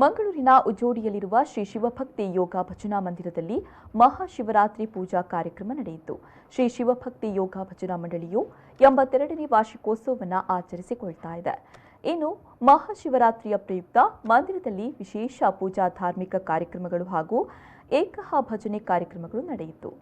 ಮಂಗಳೂರಿನ ಉಜೋಡಿಯಲ್ಲಿರುವ ಶ್ರೀ ಶಿವಭಕ್ತಿ ಯೋಗ ಭಜನಾ ಮಂದಿರದಲ್ಲಿ ಮಹಾಶಿವರಾತ್ರಿ ಪೂಜಾ ಕಾರ್ಯಕ್ರಮ ನಡೆಯಿತು. ಶ್ರೀ ಶಿವಭಕ್ತಿ ಯೋಗ ಭಜನಾ ಮಂಡಳಿಯು 82ನೇ ವಾರ್ಷಿಕೋತ್ಸವವನ್ನು ಆಚರಿಸಿಕೊಳ್ತಾ ಇದೆ. ಇನ್ನು ಮಹಾಶಿವರಾತ್ರಿಯ ಪ್ರಯುಕ್ತ ಮಂದಿರದಲ್ಲಿ ವಿಶೇಷ ಪೂಜಾ ಧಾರ್ಮಿಕ ಕಾರ್ಯಕ್ರಮಗಳು ಹಾಗೂ ಏಕಹ ಭಜನೆ ಕಾರ್ಯಕ್ರಮಗಳು ನಡೆಯಿತು.